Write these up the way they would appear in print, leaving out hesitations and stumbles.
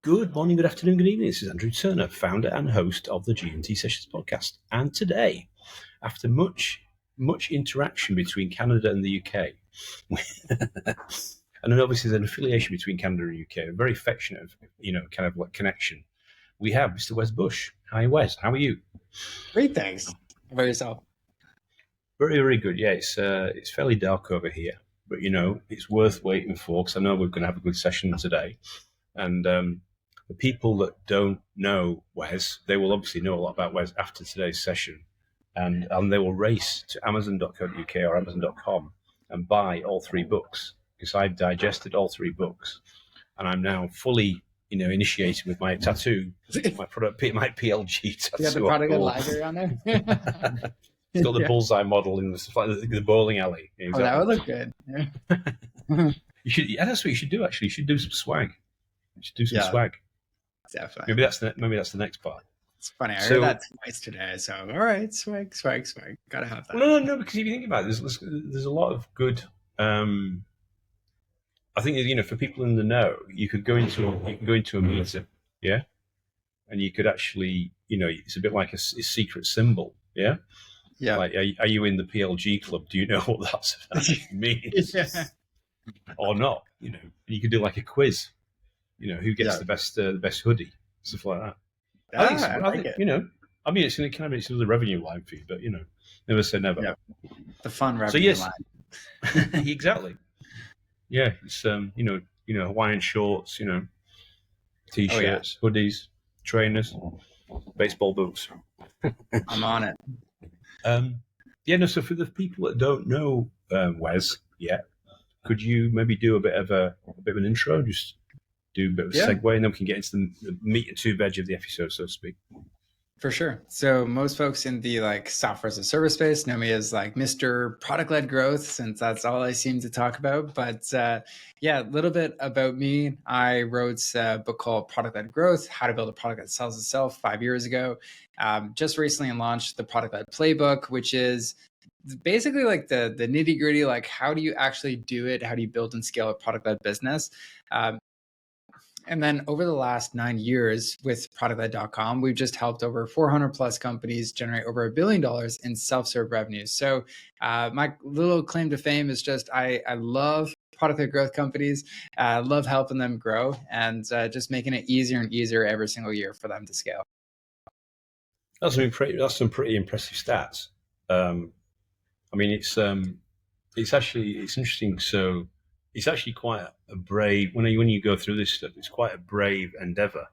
Good morning, good afternoon, good evening. This is Andrew Turner, founder and host of the G&T Sessions podcast. And today, after much interaction between Canada and the UK, and then obviously there's an affiliation between Canada and the UK, a very affectionate, kind of like connection, we have Mr. Wes Bush. Hi, Wes. How are you? Great, thanks. How about yourself? Very, very good. Yeah, it's fairly dark over here, but it's worth waiting for because I know we're going to have a good session today. And the people that don't know Wes, they will obviously know a lot about Wes after today's session, and they will race to Amazon.co.uk or Amazon.com and buy all three books because I've digested all three books, and I'm now fully, initiated with my tattoo, my PLG tattoo. You got the Product-Led library on there. It's got the bullseye model in the bowling alley. Exactly. Oh, that would look good. Yeah. That's what you should do. Actually, you should do some swag. You should do some swag. Definitely. Maybe that's the next part. It's funny. I heard that twice today. So all right, swag. Gotta have that. No. Because if you think about it, there's a lot of good. I think for people in the know, you can go into a meeting, yeah, and you could actually, it's a bit like a secret symbol, yeah. Yeah. Like, are you in the PLG club? Do you know what that means? Yeah. Or not? You could do like a quiz. Who gets the best hoodie, stuff like that. I think it's going to kind of be the revenue line for you, but never say never. Yeah. The fun revenue line. Exactly. Yeah, it's Hawaiian shorts, t-shirts, hoodies, trainers, baseball boots. I'm on it. So for the people that don't know Wes yet, could you maybe do a bit of an intro, just do a bit of a segue, and then we can get into the meat and two veg of the episode, so to speak. For sure. So most folks in the software as a service space know me as Mr. Product-Led Growth, since that's all I seem to talk about. But a little bit about me. I wrote a book called Product-Led Growth, How to Build a Product That Sells Itself 5 years ago. Just recently launched the Product-Led Playbook, which is basically the nitty gritty, how do you actually do it? How do you build and scale a product-led business? And then over the last 9 years with Product-Led.com, we've just helped over 400 plus companies generate over $1 billion in self-serve revenues. So my little claim to fame is just I love product-led growth companies. I love helping them grow and just making it easier and easier every single year for them to scale. That's some pretty impressive stats. It's interesting. So it's actually quite a brave, when you go through this stuff, it's quite a brave endeavor.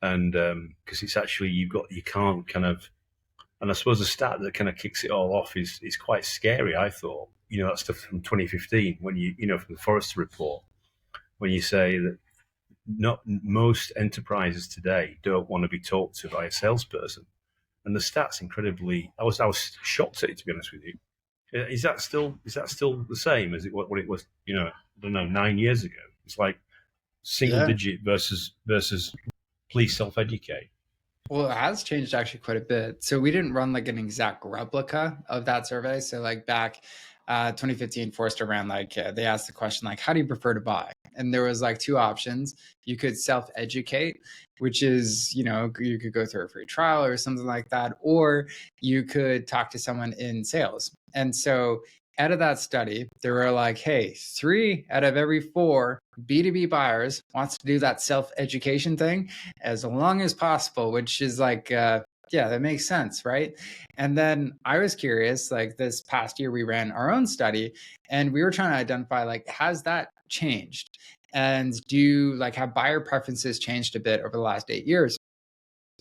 And because it's actually, you can't kind of, and I suppose the stat that kind of kicks it all off is quite scary, I thought. That stuff from 2015, when from the Forrester report, when you say that not most enterprises today don't want to be talked to by a salesperson. And the stat's incredibly, I was shocked at it, to be honest with you. Is that still the same as what it was? I don't know, 9 years ago. It's like single digit versus please self-educate. Well, it has changed actually quite a bit. So we didn't run an exact replica of that survey. So back 2015, Forrester ran they asked the question how do you prefer to buy? And there was two options. You could self-educate, which is, you could go through a free trial or something like that, or you could talk to someone in sales. And so out of that study, there were hey, 3 out of every 4 B2B buyers wants to do that self-education thing as long as possible, which is that makes sense, right? And then I was curious, this past year we ran our own study and we were trying to identify has that changed? And have buyer preferences changed a bit over the last 8 years?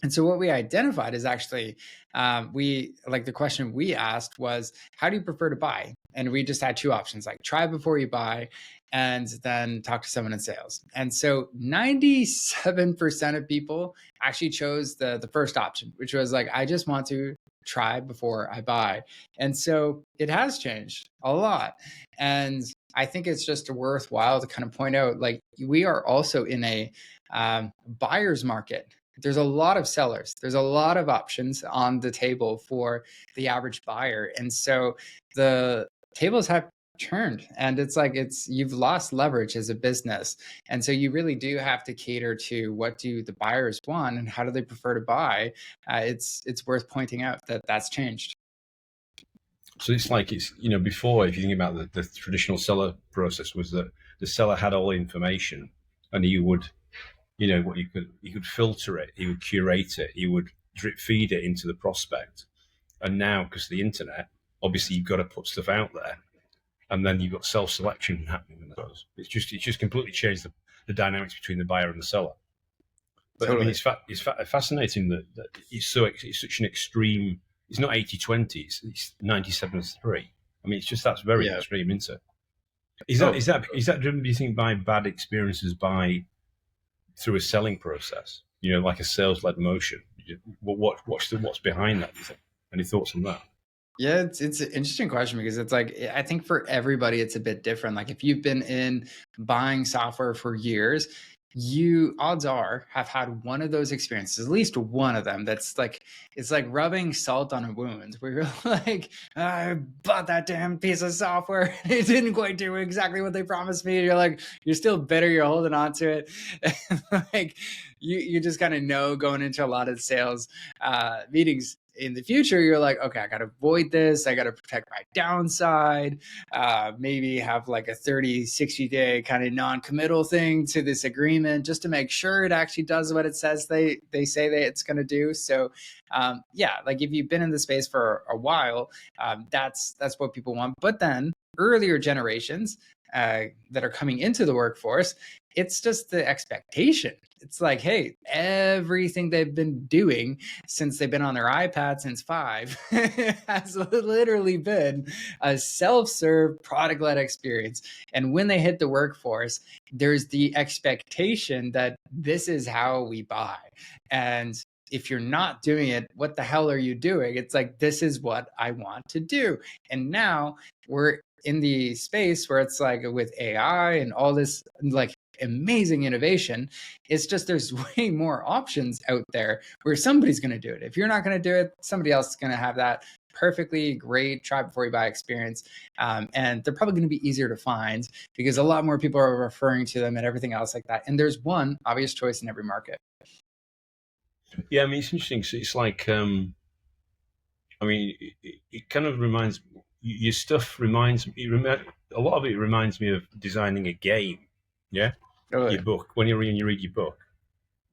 And so what we identified is actually, the question we asked was, how do you prefer to buy? And we just had 2 options, try before you buy, and then talk to someone in sales. And so 97% of people actually chose the first option, which was I just want to try before I buy. And so it has changed a lot. And I think it's just worthwhile to kind of point out, we are also in a buyer's market. There's a lot of sellers. There's a lot of options on the table for the average buyer. And so the tables have churned, and it's like you've lost leverage as a business, and so you really do have to cater to what do the buyers want and how do they prefer to buy. It's worth pointing out that that's changed. So it's like before, if you think about the traditional seller process, was that the seller had all the information, and he would what you could filter it, he would curate it, he would drip feed it into the prospect. And now, because of the internet, obviously you've got to put stuff out there, and then you've got self-selection happening. It's just completely changed the dynamics between the buyer and the seller. But totally. I mean, it's fascinating that it's such an extreme. It's not 80-20, it's 97-3. I mean, that's very extreme, isn't it? Is that driven, do you think, by bad experiences through a selling process? Like a sales-led motion. What's behind that, do you think? Any thoughts on that? Yeah, it's an interesting question, because it's like, I think for everybody it's a bit different. Like if you've been in buying software for years, you odds are have had one of those experiences, at least one of them, that's like, it's like rubbing salt on a wound, where you're like, I bought that damn piece of software, it didn't quite do exactly what they promised me. You're like, you're still bitter, you're holding on to it. Like you just kind of know going into a lot of sales meetings in the future, you're like, okay, I got to avoid this. I got to protect my downside. Maybe have like a 30, 60-day kind of non-committal thing to this agreement, just to make sure it actually does what it says they say that it's going to do. So like if you've been in the space for a while, that's what people want. But then earlier generations that are coming into the workforce, it's just the expectation. It's like, hey, everything they've been doing since they've been on their iPad since 5 has literally been a self-serve product-led experience. And when they hit the workforce, there's the expectation that this is how we buy. And if you're not doing it, what the hell are you doing? It's like, this is what I want to do. And now we're in the space where it's like, with AI and all this like amazing innovation, it's just there's way more options out there where somebody's going to do it. If you're not going to do it, somebody else is going to have that perfectly great try before you buy experience, and they're probably going to be easier to find because a lot more people are referring to them and everything else like that. And there's one obvious choice in every market. Yeah, I mean, it's interesting. So it's like, I mean, it kind of reminds your stuff reminds me. A lot of it reminds me of designing a game. Yeah. Oh, your book, when you read your book,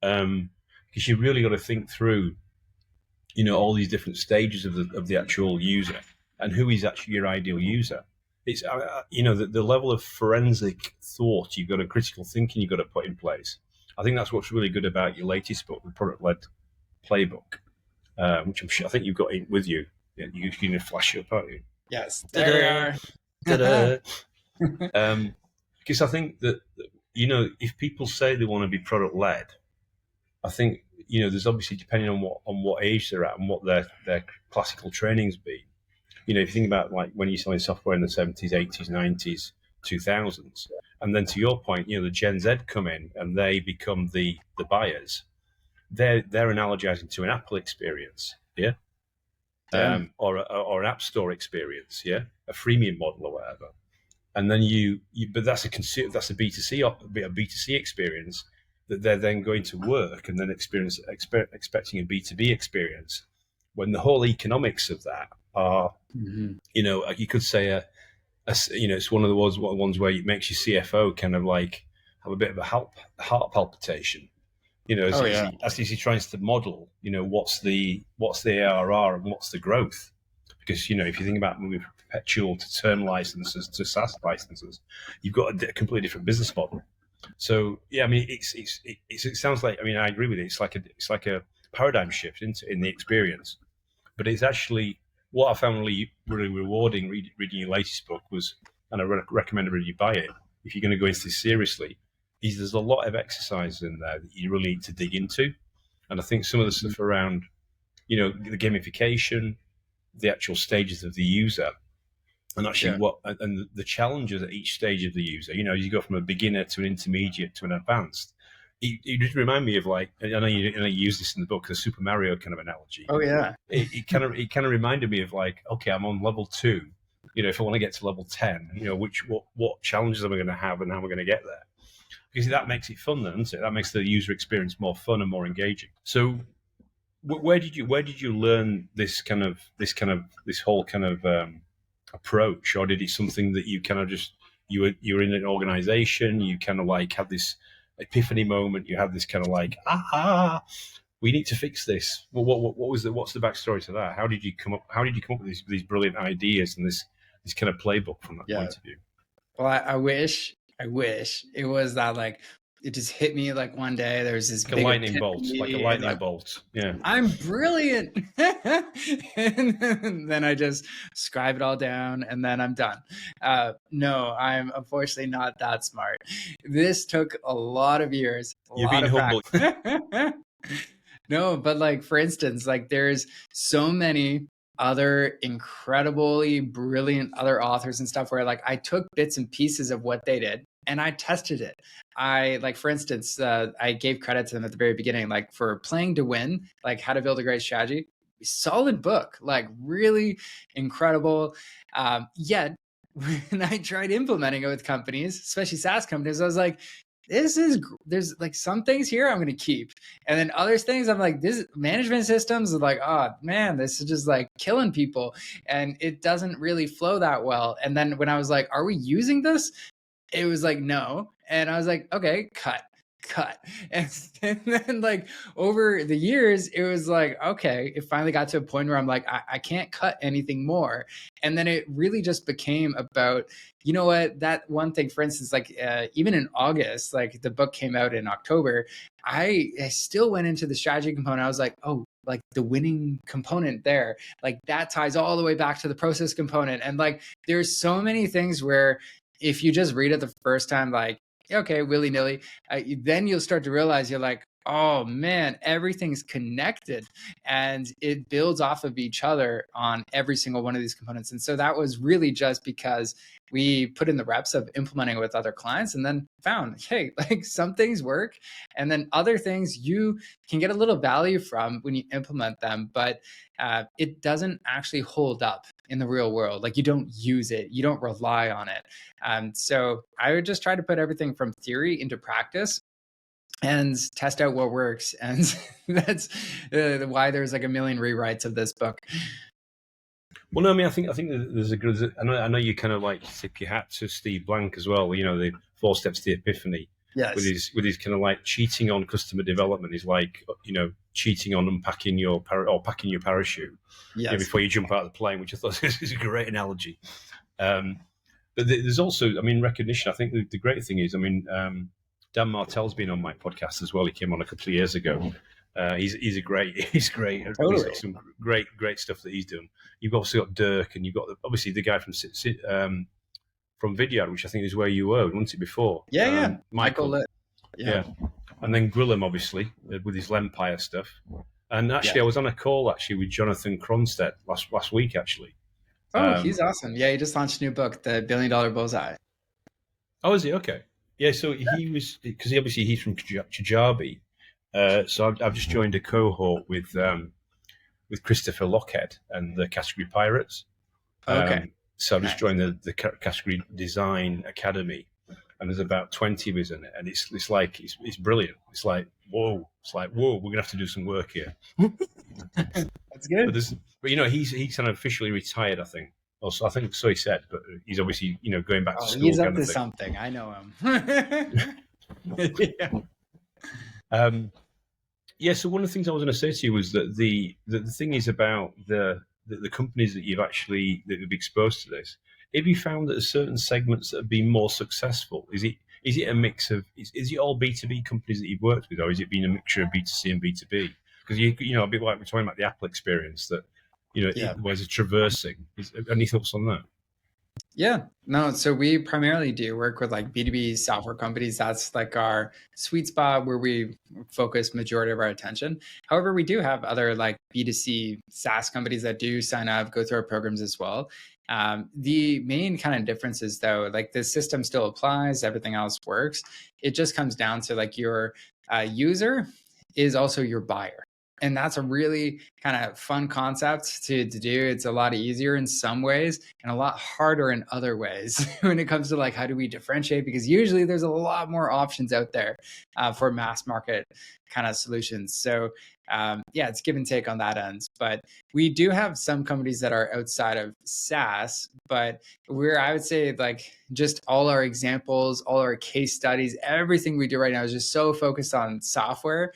because you really got to think through, all these different stages of the actual user and who is actually your ideal user. It's the level of forensic thought you've got, a critical thinking you've got to put in place. I think that's what's really good about your latest book, the Product-Led Playbook, which I think you've got in with you. Yeah, you can flash it up, aren't you? Yes, there we are. Because I think that, if people say they want to be product led, I think, there's obviously, depending on what age they're at and what their classical training's been. If you think about like when you're selling software in the 70s, 80s, 90s, 2000s, and then to your point, the Gen Z come in and they become the buyers. They're analogizing to an Apple experience, yeah, or an App Store experience, yeah, a freemium model or whatever. And then but that's a B2C experience that they're then going to work and then expecting a B2B experience, when the whole economics of that are, you could say it's one of the ones where it makes your CFO kind of like have a bit of a heart palpitation, as he tries to model, what's the ARR and what's the growth. Because, if you think about moving from perpetual to term licenses to SaaS licenses, you've got a completely different business model. So, yeah, I mean, it sounds like, I mean, I agree with it. It's like a paradigm shift in the experience. But it's actually, what I found really, really rewarding reading your latest book was, and I recommend everybody buy it if you're going to go into this seriously, is there's a lot of exercises in there that you really need to dig into. And I think some of the stuff around, the gamification, the actual stages of the user, and actually and the challenges at each stage of the user. You go from a beginner to an intermediate to an advanced. It just remind me of, like, I know you use this in the book, the Super Mario kind of analogy. Oh yeah. It kind of reminded me of, like, okay, I'm on level 2, if I want to get to level 10, what challenges am I going to have and how am I going to get there? Because that makes it fun, then, doesn't it? That makes the user experience more fun and more engaging. So, where did you learn this whole kind of approach, or did it something that you kind of just you were in an organization, you kind of like had this epiphany moment, you had this kind of like we need to fix this? What's the backstory to that? How did you come up with these brilliant ideas and this kind of playbook from that point of view? Well, I wish it was that, like, it just hit me like one day. There was this Like a big lightning bolt, like a epiphany, and, lightning like, bolt. Yeah. I'm brilliant. And then I just scribe it all down and then I'm done. No, I'm unfortunately not that smart. This took a lot of years, a You're lot being of humble. practice. No, but like, for instance, like, there's so many other incredibly brilliant other authors and stuff where, like, I took bits and pieces of what they did and I tested it. Like, for instance, I gave credit to them at the very beginning, like, for Playing to Win, like how to build a great strategy. Solid book, like, really incredible. Yet when I tried implementing it with companies, especially SaaS companies, I was like, there's like some things here I'm going to keep. And then other things I'm like, this management systems are like, oh man, this is just like killing people. And it doesn't really flow that well. And then when I was like, are we using this? It was like, no. And I was like, okay, cut. And then, like, over the years, it was like, okay, it finally got to a point where I'm like, I can't cut anything more. And then it really just became about, you know what, that one thing, for instance, like, even in August, like, the book came out in October, I still went into the strategy component. I was like, oh, like, the winning component there, like, that ties all the way back to the process component. And like, there's so many things where if you just read it the first time, like, okay, willy-nilly, then you'll start to realize, you're like, oh man, everything's connected and it builds off of each other on every single one of these components. And so that was really just because we put in the reps of implementing it with other clients and then found, hey, like, some things work and then other things you can get a little value from when you implement them, but it doesn't actually hold up in the real world. Like, you don't use it, you don't rely on it. So I would just try to put everything from theory into practice and test out what works. And that's why there's like a million rewrites of this book. Well, no, I mean, I think there's a good. I know you kind of like tip your hat to Steve Blank as well. The 4 steps to the epiphany. Yes. With his kind of like cheating on customer development is like cheating on unpacking your packing your parachute before you jump out of the plane, which I thought is a great analogy. But there's also, I mean, recognition. I think the great thing is, I mean, Dan Martell's been on my podcast as well. He came on a couple of years ago. He's great. Totally. He's got some great stuff that he's done. You've also got Dirk, and you've got obviously the guy from Vidyard, which I think is where you were, wasn't it, before? Yeah. Michael Litt. Yeah. And then Grillem, obviously, with his Lempire stuff. And actually, I was on a call actually with Jonathan Cronstedt last week, actually. Oh, he's awesome. Yeah, he just launched a new book, The $1 Billion Bullseye. Oh, is he? Okay. Yeah, so he was, because he's from Kajabi. So I've just joined a cohort with Christopher Lockhead and the Category Pirates. Okay. So I've just joined the Category Design Academy, and there's about 20 of us in it, and it's brilliant. It's like whoa, we're gonna have to do some work here. That's good. But he's kind of officially retired, I think. Also, I think so he said, but he's obviously going back to school. He's up to something. I know him. Yeah. So one of the things I was going to say to you was that the thing is about the companies that you've exposed to this. Have you found that there's certain segments that have been more successful? Is it a mix of is it all B2B companies that you've worked with, or is it been a mixture of B2C and B2B? Because a bit like we're talking about the Apple experience, that it was a traversing. Any thoughts on that? Yeah, no. So we primarily do work with like B2B software companies. That's like our sweet spot where we focus majority of our attention. However, we do have other like B2C SaaS companies that do sign up, go through our programs as well. The main kind of difference is, though, like, the system still applies, everything else works. It just comes down to like your user is also your buyer. And that's a really kind of fun concept to do. It's a lot easier in some ways and a lot harder in other ways when it comes to like how do we differentiate, because usually there's a lot more options out there for mass market kind of solutions. So yeah, it's give and take on that end. But we do have some companies that are outside of SaaS, but I would say like just all our examples, all our case studies, everything we do right now is just so focused on software.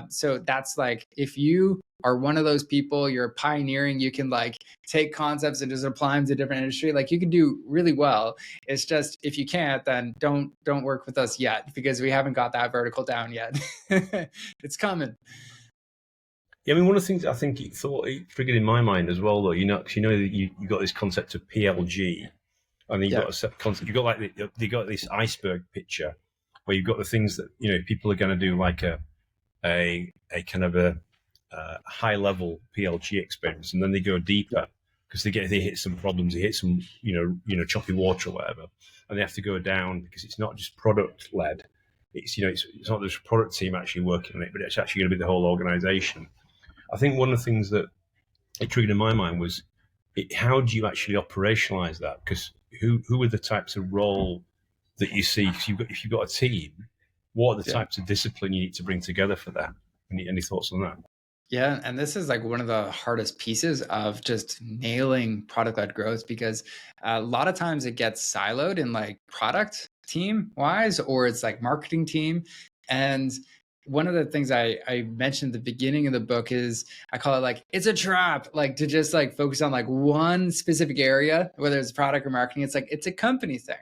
So that's like, if you are one of those people, you're pioneering, you can like take concepts and just apply them to different industry, like you can do really well. It's just, if you can't, then don't work with us yet, because we haven't got that vertical down yet. It's coming. Yeah, I mean, one of the things I think it triggered in my mind as well, though, because you know that you got this concept of PLG, and then you've Yeah. got a set concept. You've got like you got this iceberg picture where you've got the things that people are going to do, like a kind of a high level PLG experience, and then they go deeper because they hit some problems, they hit some choppy water or whatever, and they have to go down because it's not just product led. It's it's not just product team actually working on it, but it's actually going to be the whole organization. I think one of the things that it triggered in my mind was how do you actually operationalize that? Because who are the types of role that you see? Because if you've got a team, what are the Yeah. types of discipline you need to bring together for that? Any thoughts on that? Yeah, and this is like one of the hardest pieces of just nailing product-led growth, because a lot of times it gets siloed in like product team wise, or it's like marketing team. And one of the things I mentioned at the beginning of the book is I call it like it's a trap, like to just like focus on like one specific area, whether it's product or marketing. It's like it's a company thing.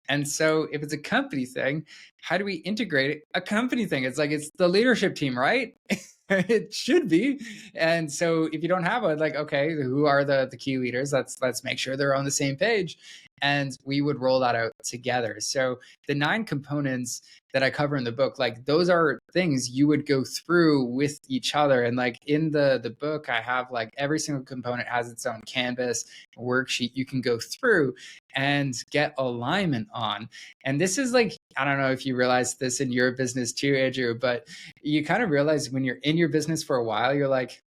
And so if it's a company thing, how do we integrate a company thing? It's like it's the leadership team, right? It should be. And so if you don't have one, like, okay, who are the key leaders? Let's make sure they're on the same page. And we would roll that out together. So the 9 components that I cover in the book, like those are things you would go through with each other. And like in the book, I have like every single component has its own canvas worksheet you can go through and get alignment on. And this is like, I don't know if you realize this in your business too, Andrew, but you kind of realize when you're in your business for a while, you're like,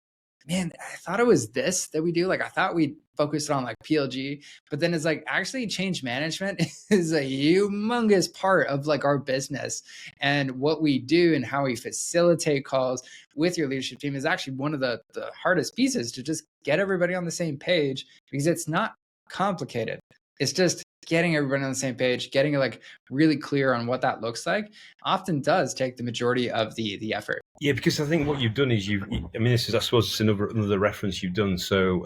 man, I thought it was this that we do. Like, I thought we focused on like PLG, but then it's like actually change management is a humongous part of like our business, and what we do and how we facilitate calls with your leadership team is actually one of the hardest pieces to just get everybody on the same page, because it's not complicated. It's just getting everybody on the same page, getting like really clear on what that looks like often does take the majority of the effort. Yeah, because I think what you've done is this is, I suppose, it's another reference you've done. So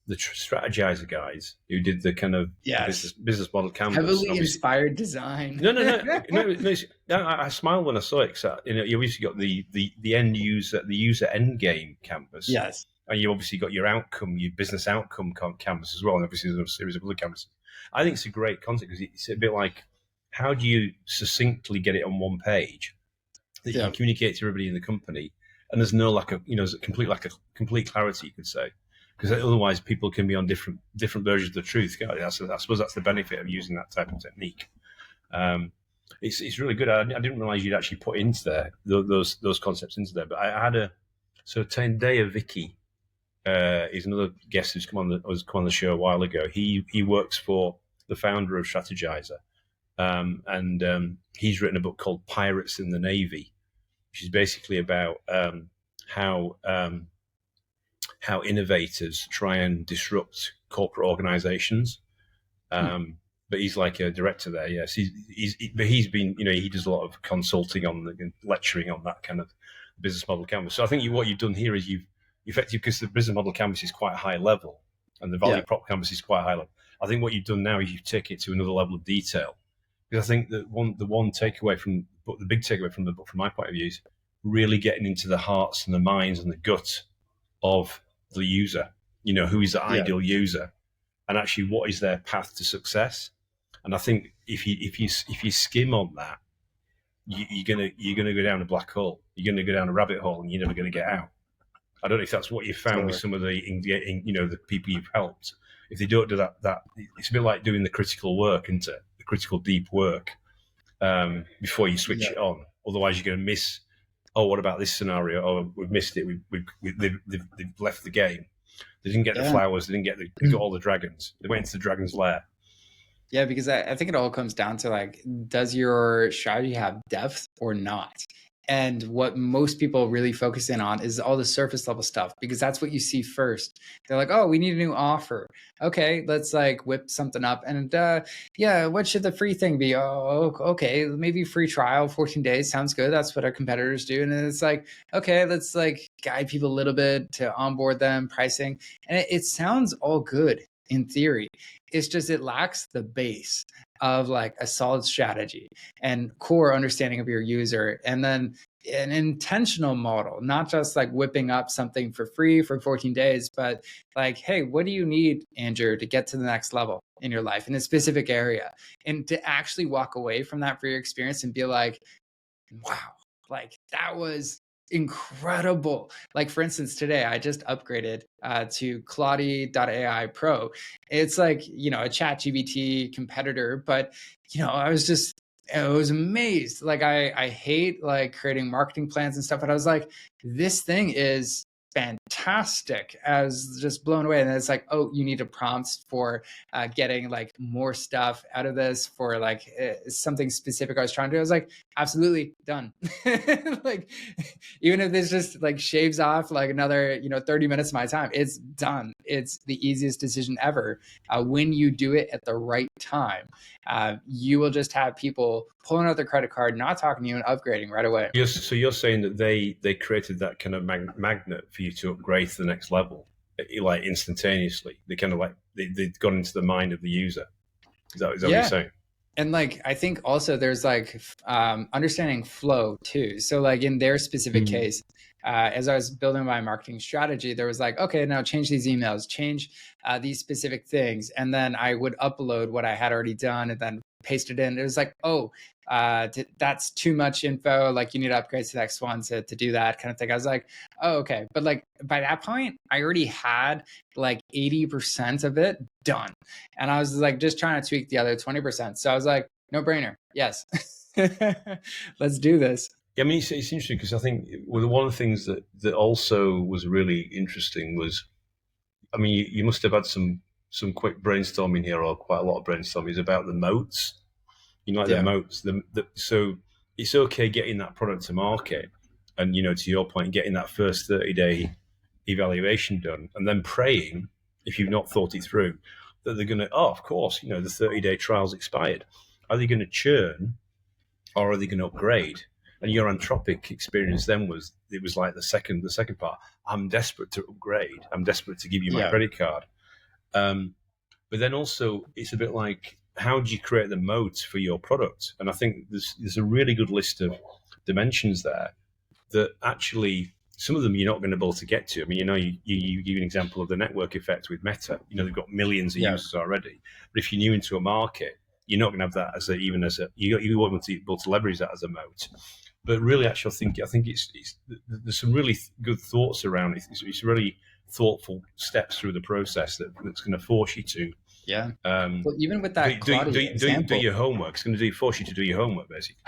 the strategizer guys who did the kind of Yes. business model canvas, Heavily inspired design. no. I smiled when I saw it. Cause, you obviously got the end user, the user end game canvas. Yes. And you obviously got your business outcome canvas as well, and obviously there's a series of other canvases. I think it's a great concept because it's a bit like, how do you succinctly get it on one page that you can communicate to everybody in the company, and there's no complete clarity, you could say, because otherwise people can be on different versions of the truth. I suppose that's the benefit of using that type of technique. It's really good. I didn't realize you'd actually put into there those concepts into there, but I had Tendaya Vicky. He's another guest who's come on the show a while ago. He works for the founder of Strategizer, and he's written a book called Pirates in the Navy, which is basically about how innovators try and disrupt corporate organizations. But he's like a director there. Yes, he's been, he does a lot of consulting on lecturing on that kind of business model canvas. So I think what you've done here is you've effectively, because the business model canvas is quite high level and the value prop canvas is quite high level. I think what you've done now is you've taken it to another level of detail. Because I think that the big takeaway from the book, from my point of view, is really getting into the hearts and the minds and the gut of the user. Who is the ideal user, and actually what is their path to success. And I think if you skim on that, you're gonna go down a black hole. You're gonna go down a rabbit hole, and you're never gonna get out. I don't know if that's what you found with some of the people you've helped. If they don't do that, it's a bit like doing the critical work, isn't it? The critical deep work before you switch it on. Otherwise, you're going to miss oh, what about this scenario? Oh, we've missed it. They've left the game. They didn't get the Yeah. flowers. They got all the dragons. They went into the dragon's lair. Yeah, because I think it all comes down to like, does your strategy have depth or not? And what most people really focus in on is all the surface level stuff because that's what you see first. They're like, oh, we need a new offer. Okay, let's like whip something up. And yeah, what should the free thing be? Oh, okay, maybe free trial, 14 days. Sounds good. That's what our competitors do. And then it's like, okay, let's like guide people a little bit to onboard them, pricing. And it sounds all good in theory. It's just it lacks the base of like a solid strategy and core understanding of your user, and then an intentional model, not just like whipping up something for free for 14 days, but like, hey, what do you need, Andrew, to get to the next level in your life in a specific area? And to actually walk away from that free experience and be like, wow, like that was incredible. Like for instance, today I just upgraded to Claude.ai Pro. It's like, you know, a chat GBT competitor, but you know, I was amazed. Like I hate like creating marketing plans and stuff, but I was like, this thing is fantastic. I was just blown away. And it's like, oh, you need a prompt for getting like more stuff out of this for like something specific I was trying to do. I was like, absolutely done. Like, even if this just like shaves off like another, you know, 30 minutes of my time, it's done. It's the easiest decision ever. When you do it at the right time, you will just have people pulling out their credit card, not talking to you, and upgrading right away. So you're saying that they created that kind of magnet for you to upgrade to the next level, like instantaneously. They kind of like they've gone into the mind of the user. Is that what you're saying? And like I think also there's like understanding flow too. So like in their specific case, as I was building my marketing strategy, there was like, okay, now change these emails, change these specific things, and then I would upload what I had already done and then paste it in. It was like, oh, that's too much info. Like you need to upgrade to the next one to do that kind of thing. I was like, oh, okay. But like by that point, I already had like 80% of it done. And I was like, just trying to tweak the other 20%. So I was like, no brainer. Yes. Let's do this. Yeah, I mean, it's interesting because I think one of the things that also was really interesting was, I mean, you must have had some quick brainstorming here, or quite a lot of brainstorming, is about the moats. You know, like the Yeah. moats. So it's okay getting that product to market, and you know, to your point, getting that first 30-day evaluation done, and then praying, if you've not thought it through, that they're going to. Oh, of course, you know, the 30-day trial's expired. Are they going to churn, or are they going to upgrade? And your Anthropic experience then was like the second part. I'm desperate to upgrade. I'm desperate to give you my credit card. But then also it's a bit like, how do you create the moat for your product? And I think there's a really good list of dimensions there that actually some of them you're not going to be able to get to. I mean, you know, you give an example of the network effect with Meta. You know, they've got millions of users already. But if you're new into a market, you're not going to have that as you won't be able to leverage that as a moat. But really, actually, I think there's some really good thoughts around it. It's really thoughtful steps through the process that's going to force you to. Well, even with that do your homework. It's going to force you to do your homework, basically.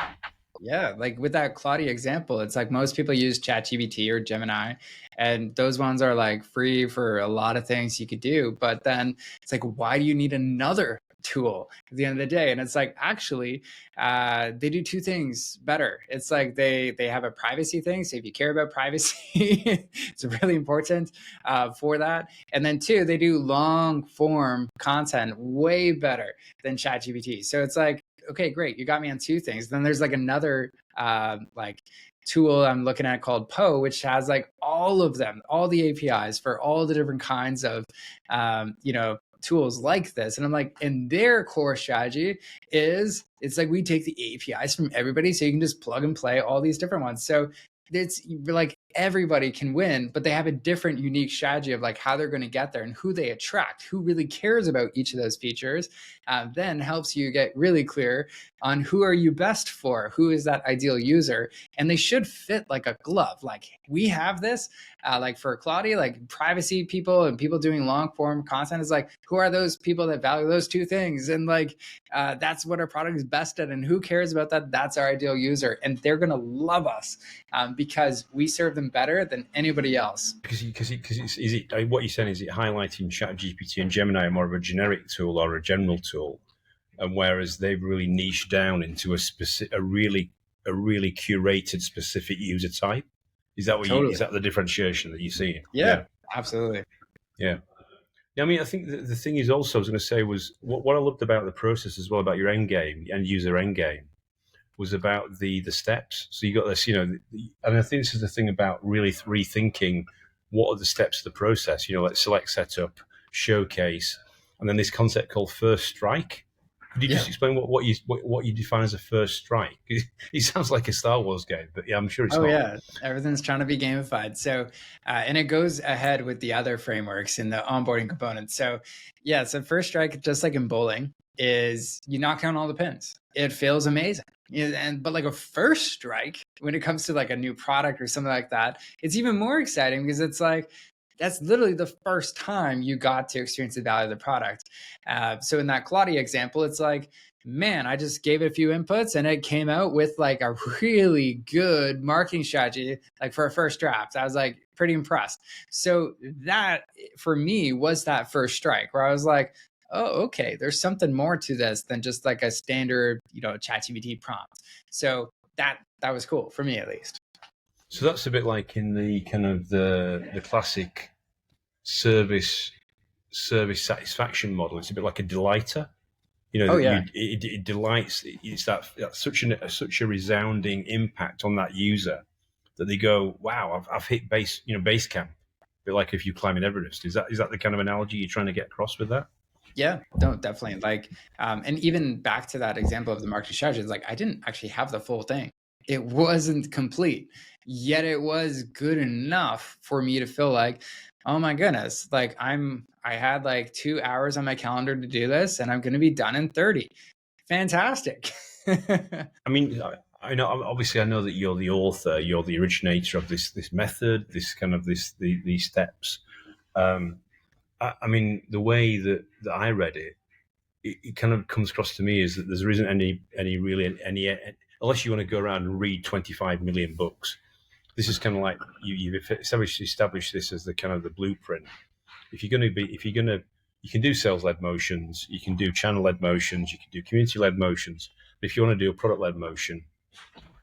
Yeah, like with that Claudia example, it's like most people use ChatGPT or Gemini, and those ones are like free for a lot of things you could do. But then it's like, why do you need another tool at the end of the day? And it's like, actually, they do two things better. It's like they have a privacy thing. So if you care about privacy, it's really important for that. And then two, they do long form content way better than ChatGPT. So it's like, okay, great. You got me on two things. Then there's like another like tool I'm looking at called Poe, which has like all of them, all the APIs for all the different kinds of, you know, tools like this. And I'm like, and their core strategy is it's like we take the APIs from everybody so you can just plug and play all these different ones. So it's like everybody can win, but they have a different unique strategy of like how they're going to get there and who they attract, who really cares about each of those features, then helps you get really clear on who are you best for, who is that ideal user, and they should fit like a glove. Like we have this, like for Claudia, like privacy people and people doing long form content is like, who are those people that value those two things? And like, that's what our product is best at. And who cares about that? That's our ideal user. And they're going to love us because we serve them better than anybody else. Because what you're saying is it highlighting ChatGPT and Gemini are more of a generic tool or a general tool, and whereas they've really niched down into a really curated specific user type. Is that Totally. is that the differentiation that you're seeing? Yeah, absolutely. Yeah. I mean, I think the thing is also, I was going to say, was what I loved about the process as well, about your end game, end user end game, was about the steps. So you got this, and I think this is the thing about really rethinking what are the steps of the process. Like select, setup, showcase, and then this concept called first strike. Could you just explain what you define as a first strike? It sounds like a Star Wars game, but yeah, I'm sure it's not. Oh yeah, everything's trying to be gamified. So, and it goes ahead with the other frameworks in the onboarding components. So, yeah, so first strike, just like in bowling, is you knock down all the pins. It feels amazing. But like a first strike, when it comes to like a new product or something like that, it's even more exciting because it's like that's literally the first time you got to experience the value of the product. So in that Claudia example, it's like, man, I just gave it a few inputs and it came out with like a really good marketing strategy, like for a first draft. I was like pretty impressed. So that for me was that first strike where I was like, oh, okay, there's something more to this than just like a standard, ChatGPT prompt. So that was cool for me, at least. So that's a bit like in the kind of the classic service satisfaction model. It's a bit like a delighter. It delights. It's that's such a resounding impact on that user that they go, wow, I've hit base camp. A bit like if you climb in Everest. Is that the kind of analogy you're trying to get across with that? Yeah, no, definitely. Like, and even back to that example of the marketing strategy, it's like I didn't actually have the full thing. It wasn't complete, yet it was good enough for me to feel like, oh my goodness, like I had like 2 hours on my calendar to do this, and I'm going to be done in 30. Fantastic. I mean, I know. Obviously, I know that you're the author, you're the originator of this method, this kind of these steps. I mean, the way that I read it kind of comes across to me is that there isn't any unless you want to go around and read 25 million books. This is kind of like you've established this as the kind of the blueprint. You can do sales-led motions, you can do channel-led motions, you can do community-led motions. But if you want to do a product-led motion,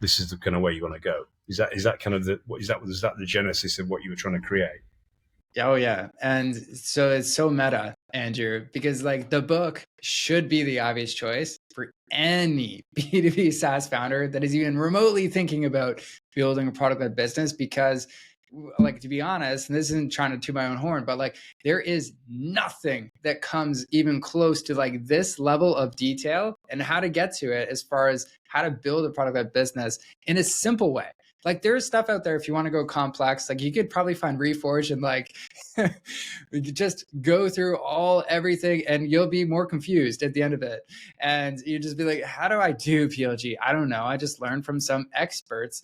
this is the kind of way you want to go. Is that kind of is that the genesis of what you were trying to create? Oh yeah. And so it's so meta, Andrew, because like the book should be the obvious choice for any B2B SaaS founder that is even remotely thinking about building a product-led business. Because like, to be honest, and this isn't trying to toot my own horn, but like there is nothing that comes even close to like this level of detail and how to get to it as far as how to build a product-led business in a simple way. Like there's stuff out there if you want to go complex, like you could probably find Reforge and like we could just go through everything and you'll be more confused at the end of it. And you just be like, how do I do PLG? I don't know. I just learned from some experts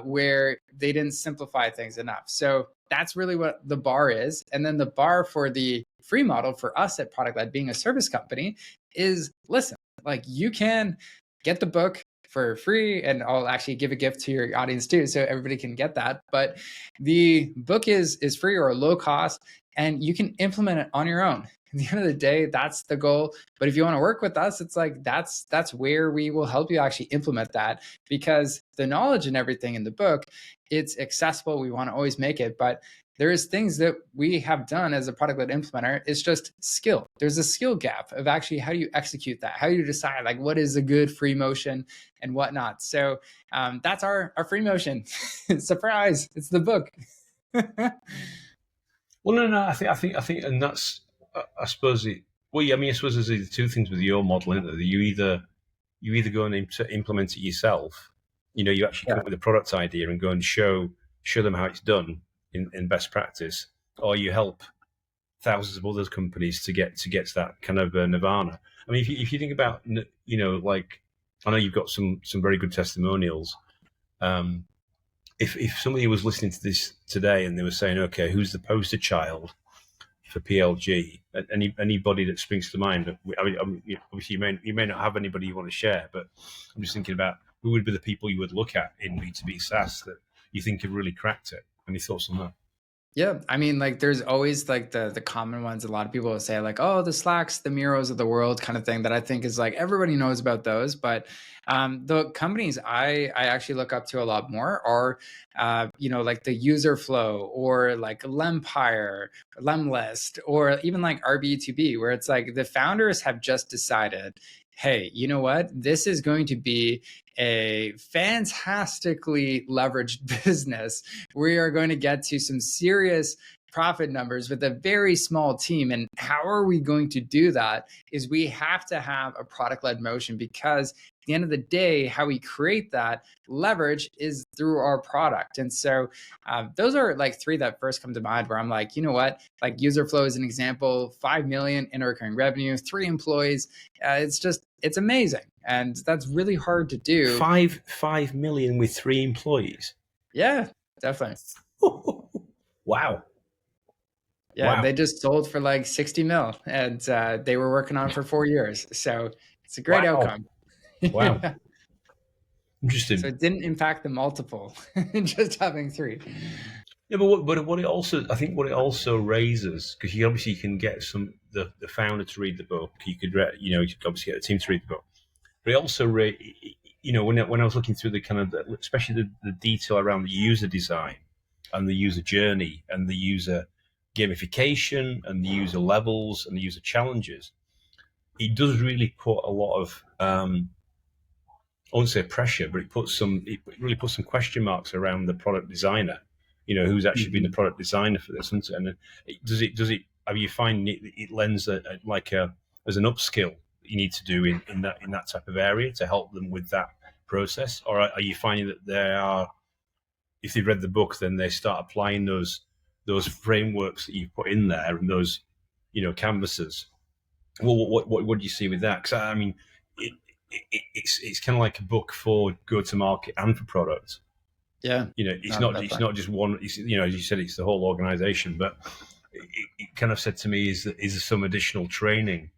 where they didn't simplify things enough. So that's really what the bar is. And then the bar for the free model for us at Product-Led, being a service company, is listen, like you can get the book for free, and I'll actually give a gift to your audience too, so everybody can get that. But the book is free or low cost, and you can implement it on your own. At the end of the day, that's the goal. But if you want to work with us, it's like that's where we will help you actually implement that, because the knowledge and everything in the book, it's accessible. We want to always make it, but there is things that we have done as a product-led implementer. It's just skill. There's a skill gap of actually how do you execute that? How do you decide like what is a good free motion and whatnot? So that's our free motion. Surprise! It's the book. Well, no. I think, and that's I suppose it. Well, yeah, I mean, I suppose there's either two things with your model, isn't there? You either go and implement it yourself. You actually come up with a product idea and go and show show them how it's done in best practice, or you help thousands of other companies to get to that kind of nirvana. I mean, if you think about, like, I know you've got some very good testimonials. Um, if somebody was listening to this today and they were saying, okay, who's the poster child for PLG? Anybody that springs to mind? I mean, obviously you may not have anybody you want to share, but I'm just thinking about who would be the people you would look at in B2B SaaS that you think have really cracked it. Any thoughts on that? Yeah, I mean, like, there's always like the common ones. A lot of people will say like, "Oh, the Slacks, the Miros of the world," kind of thing. That I think is like everybody knows about those. But the companies I actually look up to a lot more are, like the User Flow or like Lempire, Lemlist, or even like RB2B, where it's like the founders have just decided, hey, you know what? This is going to be a fantastically leveraged business. We are going to get to some serious profit numbers with a very small team. And how are we going to do that? Is we have to have a product-led motion, because at the end of the day, how we create that leverage is through our product. And so those are like three that first come to mind, where I'm like, you know what, like User Flow is an example, 5 million in recurring revenue, 3 employees. It's amazing. And that's really hard to do. 5 million with 3 employees. Yeah, definitely. Wow. Yeah, Wow. they just sold for like 60 mil, and they were working on it for 4 years. So it's a great Wow. outcome. Wow. Yeah. So Interesting. it didn't impact the multiple, just having 3. Yeah, but what it also, I think what it also raises, because you obviously can get the founder to read the book, you could obviously get the team to read the book, but it also when I was looking through the kind of especially the detail around the user design and the user journey and the user gamification and the user levels and the user challenges, it does really put a lot of I wouldn't say pressure, but it really puts some question marks around the product designer. Who's actually been the Mhm. product designer for this, and does it? Have you find it lends as an upskill that you need to do in that type of area to help them with that process, or are you finding that they are, if they've read the book, then they start applying those frameworks that you've put in there and those canvases? Well, what do you see with that? Because I mean, it, it's kind of like a book for go to market and for product. Yeah, It's no, not definitely. just one. As you said, it's the whole organization. But it kind of said to me, is there some additional training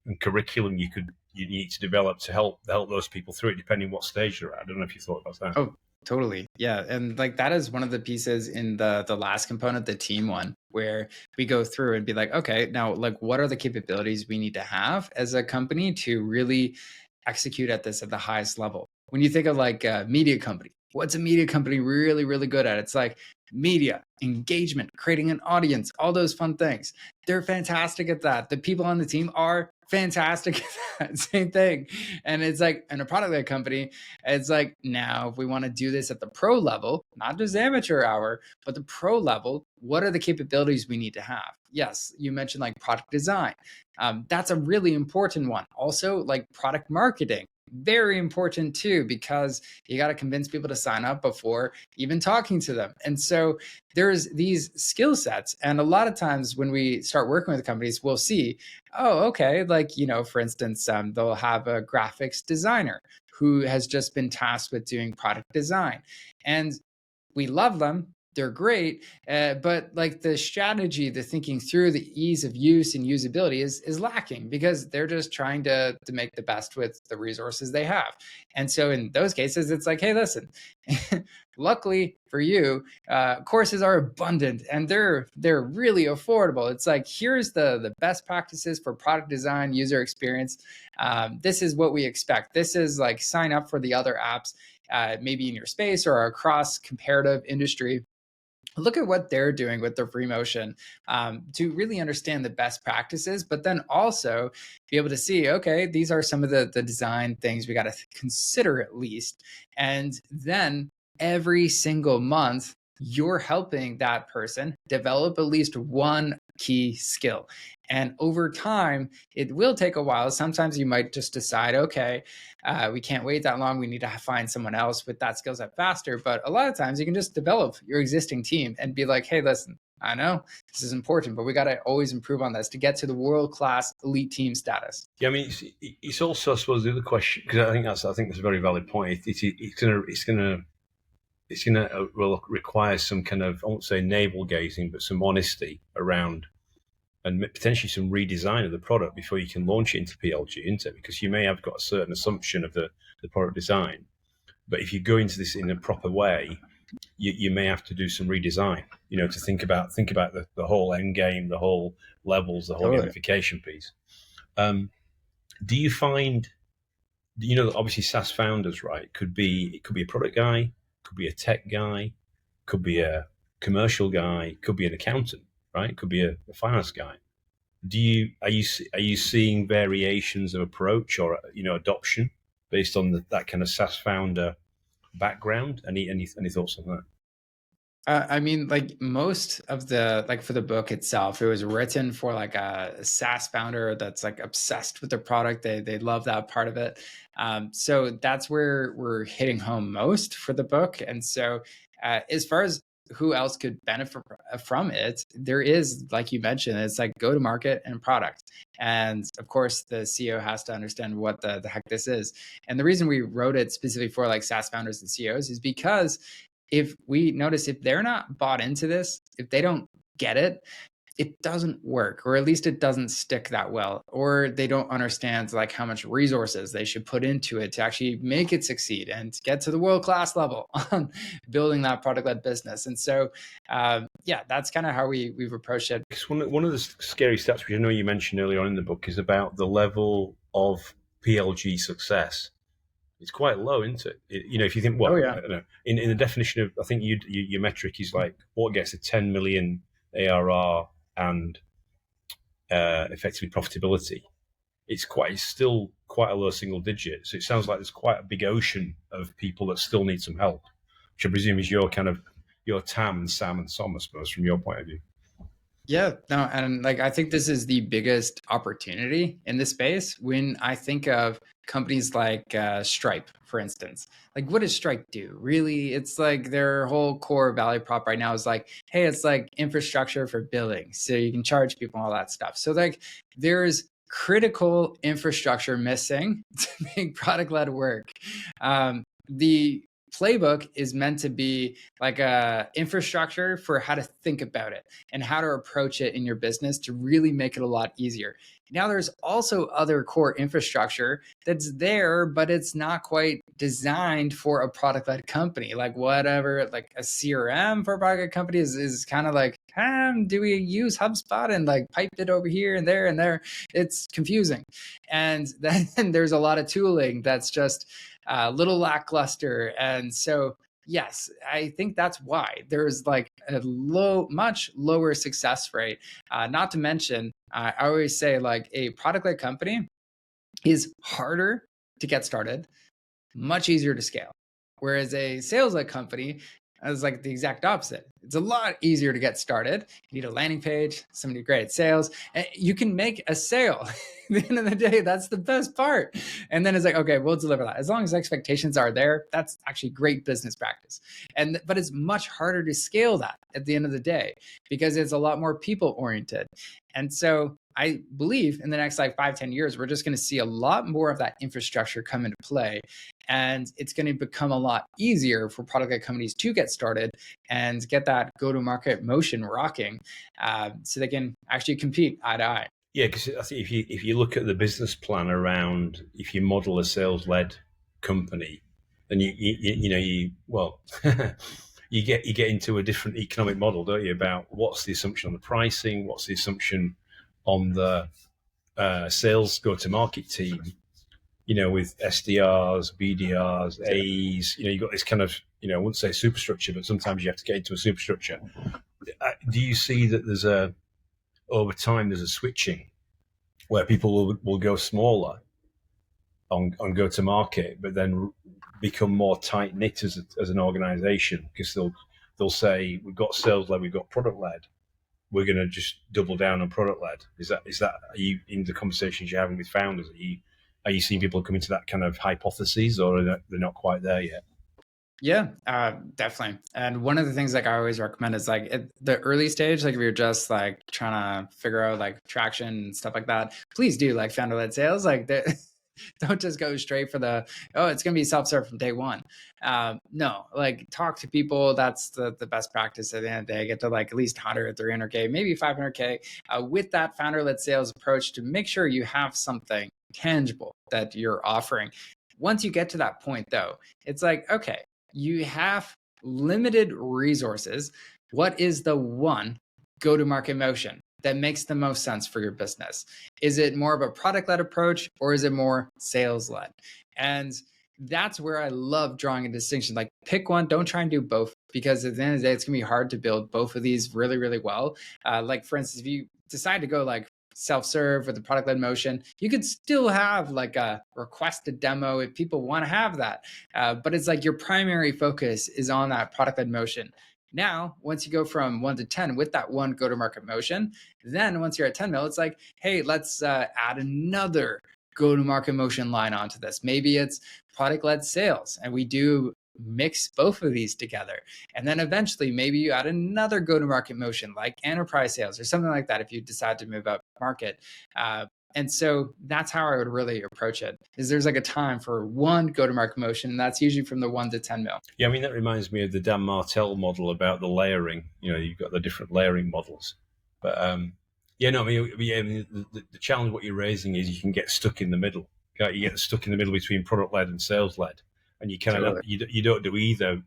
and curriculum you need to develop to help those people through it, depending what stage they're at? I don't know if you thought about that. Oh, totally. Yeah. And like that is one of the pieces in the last component, the team one, where we go through and be like, okay, now like what are the capabilities we need to have as a company to really execute at this at the highest level? When you think of like a media company, what's a media company really, really good at? It's like media, engagement, creating an audience, all those fun things. They're fantastic at that. The people on the team are fantastic at that same thing. And it's like in a product-led company, it's like, now, if we want to do this at the pro level, not just amateur hour, but the pro level, what are the capabilities we need to have? Yes, you mentioned like product design. That's a really important one. Also, like product marketing, very important too, because you got to convince people to sign up before even talking to them. And so there's these skill sets. And a lot of times when we start working with companies, we'll see, oh, okay, like, for instance, they'll have a graphics designer who has just been tasked with doing product design. And we love them. They're great, but like the strategy, the thinking through, the ease of use and usability is lacking, because they're just trying to make the best with the resources they have. And so in those cases, it's like, hey, listen, luckily for you, courses are abundant and they're really affordable. It's like, here's the best practices for product design, user experience. This is what we expect. This is like, sign up for the other apps, maybe in your space or across comparative industry. Look at what they're doing with their free motion, to really understand the best practices, but then also be able to see, okay, these are some of the design things we got to consider at least. And then every single month, you're helping that person develop at least one key skill. And over time, it will take a while. Sometimes you might just decide, okay, we can't wait that long. We need to find someone else with that skill set faster. But a lot of times you can just develop your existing team and be like, hey, listen, I know this is important, but we got to always improve on this to get to the world-class elite team status. Yeah, I mean, it's also, I suppose, the other question, because I think that's a very valid point. It's gonna require some kind of, I won't say navel gazing, but some honesty around, and potentially some redesign of the product before you can launch it into PLG, isn't it? Because you may have got a certain assumption of the product design, but if you go into this in a proper way, you may have to do some redesign, to think about the whole end game, the whole levels, the whole Totally. gamification piece. Do you find, obviously SaaS founders, right? It could be a product guy, could be a tech guy, could be a commercial guy, could be an accountant, right? Could be a finance guy. Are you seeing variations of approach or adoption based on that kind of SaaS founder background? Any thoughts on that? I mean, like most of the like for the book itself, it was written for like a SaaS founder that's like obsessed with their product. They love that part of it. So that's where we're hitting home most for the book. And so, as far as who else could benefit from it, there is, like you mentioned, it's like go to market and product. And of course, the CEO has to understand what the heck this is. And the reason we wrote it specifically for like SaaS founders and CEOs is because if we notice if they're not bought into this, if they don't get it, it doesn't work, or at least it doesn't stick that well, or they don't understand like how much resources they should put into it to actually make it succeed and get to the world-class level on building that product-led business. And so, yeah, that's kind of how we've approached it. Because one of the scary stats, which I know you mentioned earlier on in the book, is about the level of PLG success. It's quite low, isn't it? If you think, Oh well, yeah. I don't know, in the definition of, I think your metric is like what gets a 10 million ARR and effectively profitability. It's still quite a low single digit. So it sounds like there's quite a big ocean of people that still need some help, which I presume is your kind of your Tam and Sam and Som, I suppose, from your point of view. Yeah, no, and like I think this is the biggest opportunity in this space when I think of companies like Stripe, for instance. Like, what does Stripe do? Really, it's like their whole core value prop right now is like, hey, it's like infrastructure for billing, so you can charge people all that stuff. So like, there's critical infrastructure missing to make product-led work. The playbook is meant to be like a infrastructure for how to think about it and how to approach it in your business to really make it a lot easier. Now there's also other core infrastructure that's there, but it's not quite designed for a product-led company. Like whatever, like a CRM for a product company is kind of like, do we use HubSpot and like pipe it over here and there and there? It's confusing. And then there's a lot of tooling that's just a little lackluster. And so, yes, I think that's why there's like a much lower success rate. Not to mention, I always say like a product-led company is harder to get started, much easier to scale. Whereas a sales-led company is like the exact opposite. It's a lot easier to get started. You need a landing page, somebody great at sales, and you can make a sale. At the end of the day, that's the best part. And then it's like, okay, we'll deliver that. As long as expectations are there, that's actually great business practice. But it's much harder to scale that at the end of the day because it's a lot more people oriented. And so I believe in the next like 5-10 years, we're just going to see a lot more of that infrastructure come into play. And it's going to become a lot easier for product-led companies to get started and get that go-to-market motion rocking, so they can actually compete eye to eye. Yeah, because I think if you look at the business plan around, if you model a sales-led company, then you get into a different economic model, don't you? About what's the assumption on the pricing, what's the assumption on the sales go-to-market team, with SDRs, BDRs, AEs, you've got this kind of, I wouldn't say superstructure, but sometimes you have to get into a superstructure. Do you see that over time, there's a switching where people will go smaller on go to market, but then become more tight knit as an organization because they'll say, we've got sales led, we've got product led. We're going to just double down on product led. Is that are you in the conversations you're having with founders? Are you seeing people come into that kind of hypotheses, or they're not quite there yet? Yeah, definitely. And one of the things like I always recommend is like at the early stage, like if you're just like trying to figure out like traction and stuff like that, please do like founder led sales. Like don't just go straight for the, oh, it's going to be self-serve from day one. No, like talk to people. That's the best practice at the end of the day. Get to like at least 100, 300K, maybe 500K with that founder led sales approach to make sure you have something tangible that you're offering. Once you get to that point though, it's like, okay, you have limited resources. What is the one go-to-market motion that makes the most sense for your business? Is it more of a product-led approach, or is it more sales-led? And that's where I love drawing a distinction. Like pick one, don't try and do both, because at the end of the day, it's gonna be hard to build both of these really, really well. Like for instance, if you decide to go like self-serve with the product-led motion, you could still have like a requested demo if people want to have that. But it's like your primary focus is on that product-led motion. Now, once you go from 1 to 10 with that one go-to-market motion, then once you're at 10 mil, it's like, hey, let's add another go-to-market motion line onto this. Maybe it's product-led sales, and we do mix both of these together. And then eventually maybe you add another go-to-market motion like enterprise sales or something like that if you decide to move up market. And so that's how I would really approach it, is there's like a time for one go-to-market motion, and that's usually from the 1 to 10 mil. Yeah, I mean, that reminds me of the Dan Martell model about the layering. You've got the different layering models. But yeah, no, I mean the challenge what you're raising is you can get stuck in the middle. You get stuck in the middle between product-led and sales-led. And you kind of you don't do either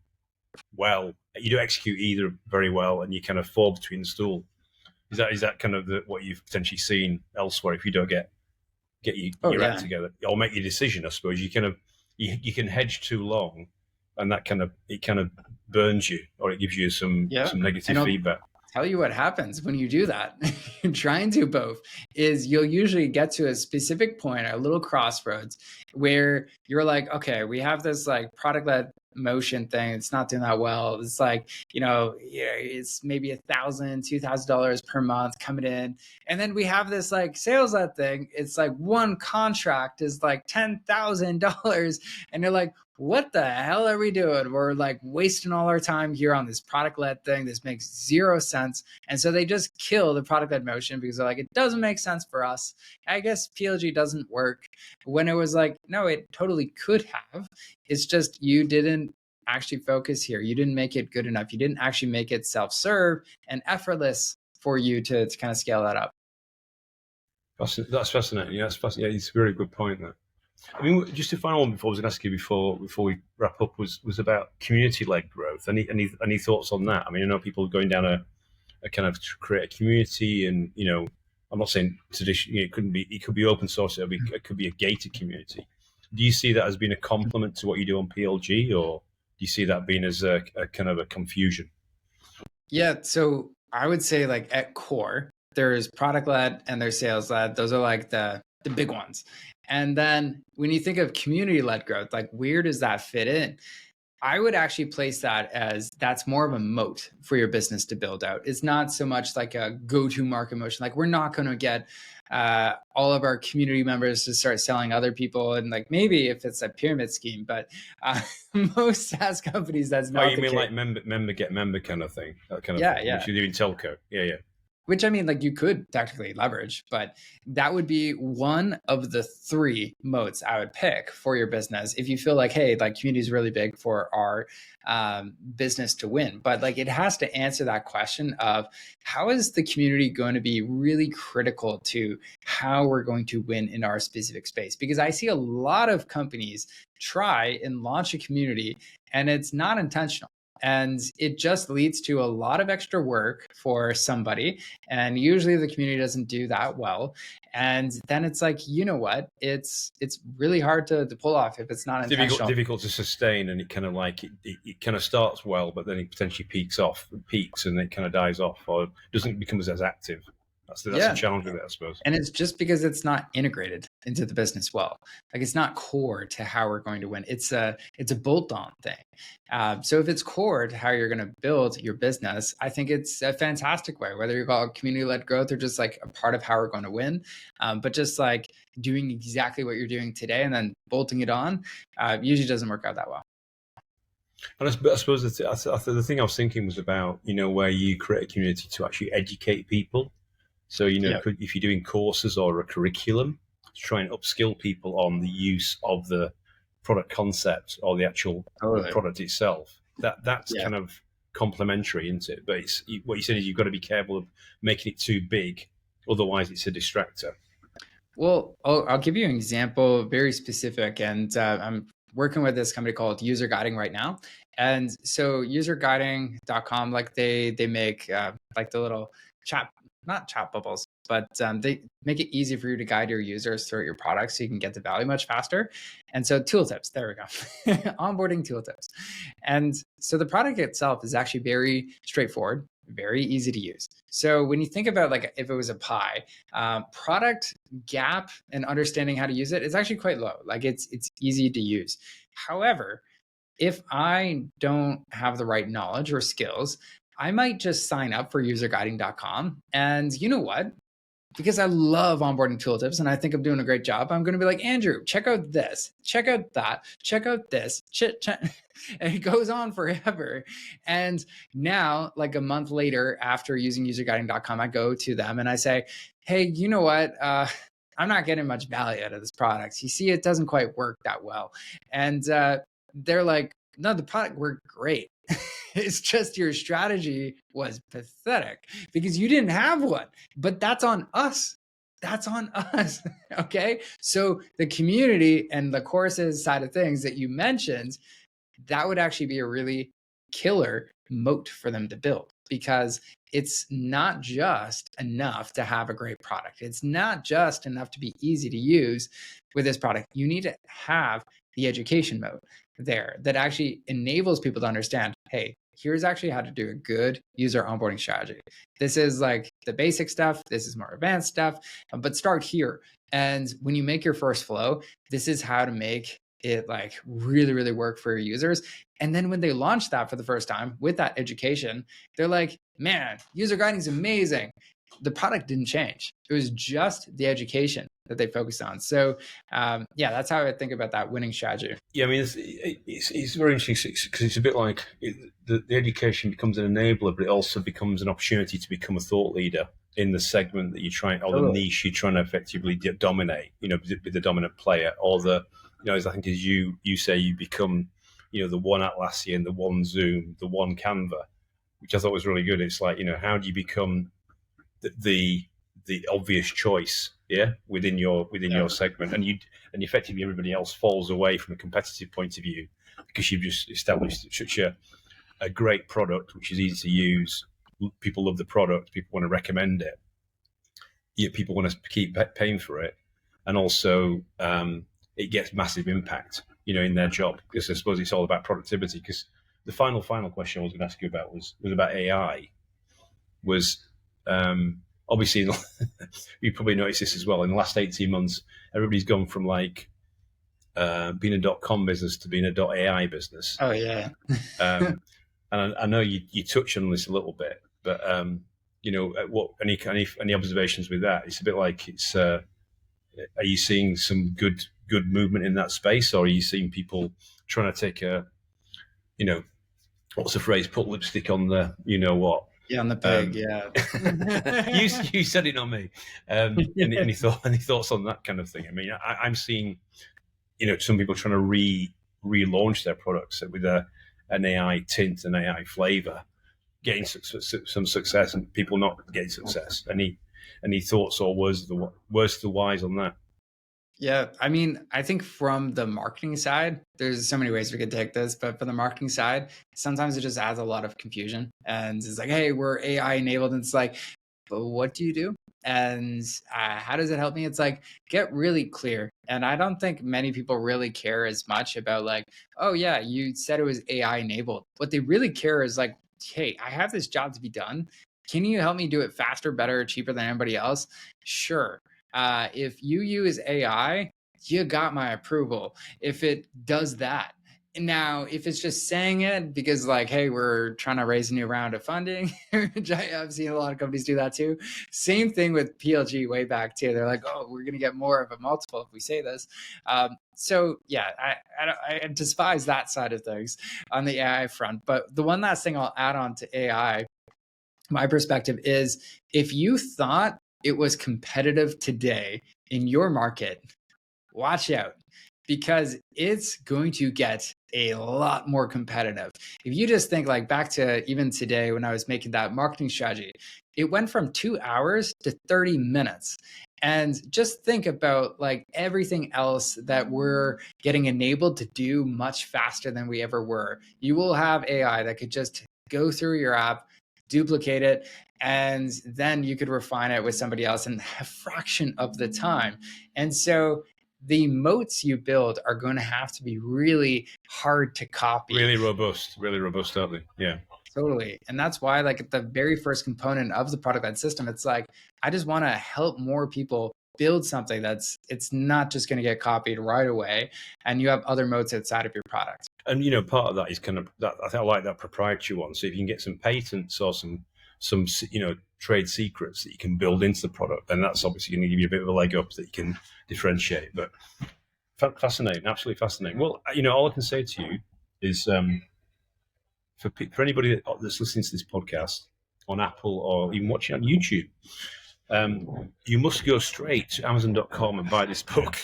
well. You don't execute either very well, and you kind of fall between the stool. Is that kind of what you've potentially seen elsewhere? If you don't get your act together or make your decision, I suppose you kind of you can hedge too long, and that kind of burns you, or it gives you some negative feedback. Tell you what happens when you do that. Try and do both. Is you'll usually get to a specific point, a little crossroads, where you're like, okay, we have this like product-led motion thing. It's not doing that well. It's like, it's maybe $1,000, $2,000 per month coming in. And then we have this like sales-led thing. It's like one contract is like $10,000. And you're like, what the hell are we doing? We're like wasting all our time here on this product-led thing. This makes zero sense. And so they just kill the product-led motion because they're like, it doesn't make sense for us. I guess PLG doesn't work. When it was like, no, it totally could have. It's just you didn't actually focus here. You didn't make it good enough. You didn't actually make it self-serve and effortless for you to kind of scale that up. That's fascinating. Yeah, that's fascinating. Yeah, it's a very good point there. I mean, just a final one before I was going to ask you before we wrap up was about community-led growth. Any thoughts on that? I mean, I know people are going down a kind of to create a community, and I'm not saying tradition. It could be open source. It could be a gated community. Do you see that as being a complement to what you do on PLG, or do you see that being as a kind of a confusion? Yeah, so I would say like at core, there's product-led and there's sales-led. Those are like the big ones. And then when you think of community-led growth, like where does that fit in? I would actually place that as that's more of a moat for your business to build out. It's not so much like a go-to-market motion. Like we're not going to get all of our community members to start selling other people, and like maybe if it's a pyramid scheme, but most SaaS companies that's not. Oh, you mean like member get member kind of thing? That kind of thing, which you do in telco. Yeah. Which I mean, like you could technically leverage, but that would be one of the 3 moats I would pick for your business. If you feel like, hey, like community is really big for our business to win, but like it has to answer that question of how is the community going to be really critical to how we're going to win in our specific space? Because I see a lot of companies try and launch a community and it's not intentional. And it just leads to a lot of extra work for somebody. And usually the community doesn't do that well. And then it's like, you know what? It's really hard to pull off if it's not intentional. Difficult to sustain, and it kind of like it kind of starts well, but then it potentially peaks and it kind of dies off, or doesn't become as active That's the Yeah. challenge with it, I suppose. And it's just because it's not integrated into the business well. Like it's not core to how we're going to win. It's a bolt-on thing. So if it's core to how you're going to build your business, I think it's a fantastic way. Whether you call it community-led growth or just like a part of how we're going to win, but just like doing exactly what you're doing today and then bolting it on, usually doesn't work out that well. And I suppose the thing I was thinking was about, where you create a community to actually educate people. So, Yeah, if you're doing courses or a curriculum, to try and upskill people on the use of the product concept or the actual totally. product itself, that's Yeah. kind of complementary, isn't it? But what you said is you've got to be careful of making it too big, otherwise it's a distractor. Well, I'll give you an example, very specific, and I'm working with this company called User Guiding right now. And so userguiding.com, like they make like the little chat, not chat bubbles, but they make it easy for you to guide your users through your product so you can get to value much faster. And so tooltips, there we go, onboarding tooltips. And so the product itself is actually very straightforward, very easy to use. So when you think about like if it was a pie, product gap and understanding how to use it is actually quite low. Like it's easy to use. However, if I don't have the right knowledge or skills, I might just sign up for userguiding.com. And you know what? Because I love onboarding tooltips and I think I'm doing a great job, I'm going to be like, Andrew, check out this, check out that, check out this, and it goes on forever. And now, like a month later, after using userguiding.com, I go to them and I say, hey, you know what? I'm not getting much value out of this product. You see, it doesn't quite work that well. And they're like, no, the product worked great. It's just your strategy was pathetic because you didn't have one. But that's on us. That's on us. Okay. So the community and the courses side of things that you mentioned, that would actually be a really killer moat for them to build because it's not just enough to have a great product. It's not just enough to be easy to use with this product. You need to have the education mode there that actually enables people to understand, hey, here's actually how to do a good user onboarding strategy. This is like the basic stuff. This is more advanced stuff, but start here. And when you make your first flow, this is how to make it like really, really work for your users. And then when they launch that for the first time with that education, they're like, man, user guiding is amazing. The product didn't change. It was just the education that they focused on. So yeah, that's how I think about that winning strategy. Yeah, I mean, it's very interesting because it's a bit like the education becomes an enabler, but it also becomes an opportunity to become a thought leader in the segment that you're trying, or the Totally. niche you're trying to effectively dominate. Be the dominant player, or as I think as you say, you become, the one Atlassian, the one Zoom, the one Canva, which I thought was really good. It's like, how do you become the obvious choice, yeah, within your Yeah. segment, and effectively everybody else falls away from a competitive point of view because you've just established such a great product which is easy to use. People love the product, people want to recommend it, yet people want to keep paying for it, and also it gets massive impact, in their job, because I suppose it's all about productivity. Because the final question I was going to ask you about was about AI. Was obviously you probably noticed this as well. In the last 18 months, everybody's gone from like being a .com business to being a .ai business. Oh yeah. And I know you touched on this a little bit, but what any observations with that? It's a bit like it's. Are you seeing some good movement in that space, or are you seeing people trying to take what's the phrase? Put lipstick on the what? Yeah, on the pig. Yeah. You said it, not me. Any thoughts on that kind of thing? I mean, I'm seeing some people trying to relaunch their products with an AI tint, an AI flavor, getting some success, and people not getting success. Any thoughts or words to the wise on that? Yeah, I mean, I think from the marketing side, there's so many ways we could take this, but for the marketing side, sometimes it just adds a lot of confusion. And it's like, hey, we're AI enabled. And it's like, but what do you do? And how does it help me? It's like, get really clear. And I don't think many people really care as much about, like, oh, yeah, you said it was AI enabled. What they really care is like, hey, I have this job to be done. Can you help me do it faster, better, cheaper than anybody else? Sure. If you use AI, you got my approval. If it does that. Now, if it's just saying it because, like, hey, we're trying to raise a new round of funding, which I've seen a lot of companies do that too. Same thing with PLG way back too. They're like, oh, we're going to get more of a multiple if we say this. So yeah, I despise that side of things on the AI front. But the one last thing I'll add on to AI, my perspective is, if you thought it was competitive today in your market, watch out, because it's going to get a lot more competitive. If you just think like back to even today when I was making that marketing strategy, it went from 2 hours to 30 minutes. And just think about like everything else that we're getting enabled to do much faster than we ever were. You will have AI that could just go through your app, duplicate it, and then you could refine it with somebody else in a fraction of the time. And so the moats you build are going to have to be really hard to copy. Really robust, aren't they? Yeah. Totally. And that's why, like, the very first component of the product-led system, it's like, I just want to help more people build something it's not just going to get copied right away. And you have other moats outside of your product. And, part of that is kind of that. I think I like that proprietary one. So if you can get some patents or some trade secrets that you can build into the product, then that's obviously going to give you a bit of a leg up that you can differentiate. But fascinating, absolutely fascinating. Well, all I can say to you is, for anybody that's listening to this podcast on Apple or even watching on YouTube, you must go straight to Amazon.com and buy this book.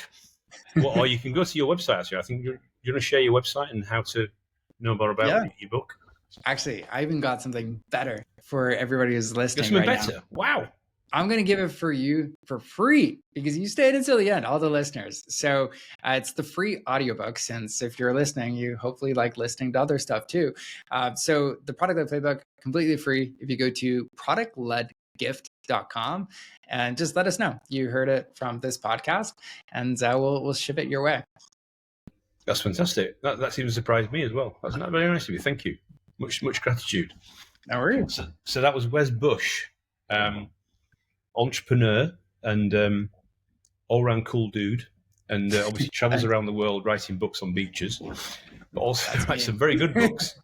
Or you can go to your website. Actually, I think you're going to share your website and how to know more about your book. Actually, I even got something better for everybody who's listening. Something better. Now. Wow. I'm going to give it for you for free because you stayed until the end, all the listeners. So it's the free audiobook, since if you're listening, you hopefully like listening to other stuff too. So the Product-Led Playbook, completely free. If you go to productledgift.com and just let us know you heard it from this podcast, and we'll ship it your way. That's fantastic. That seems to surprise me as well. That's not very nice of you. Thank you. Much gratitude. No worries. So that was Wes Bush, entrepreneur and all-round cool dude, and obviously travels around the world writing books on beaches, but also writes some very good books.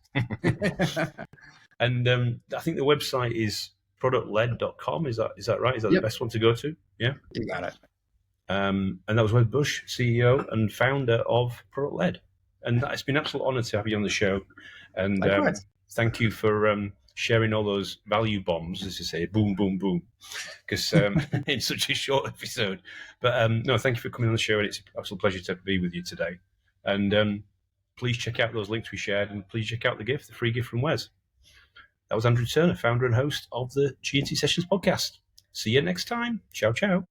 And I think the website is product-led.com. Is that right? Is that the best one to go to? Yeah, you got it. And that was Wes Bush, CEO and founder of Product-Led. And it's been an absolute honor to have you on the show. And thank you for sharing all those value bombs, as you say, boom, boom, boom, because in such a short episode. But no, thank you for coming on the show. And it's an absolute pleasure to be with you today. And please check out those links we shared, and please check out the free gift from Wes. That was Andrew Turner, founder and host of the G&T Sessions podcast. See you next time. Ciao, ciao.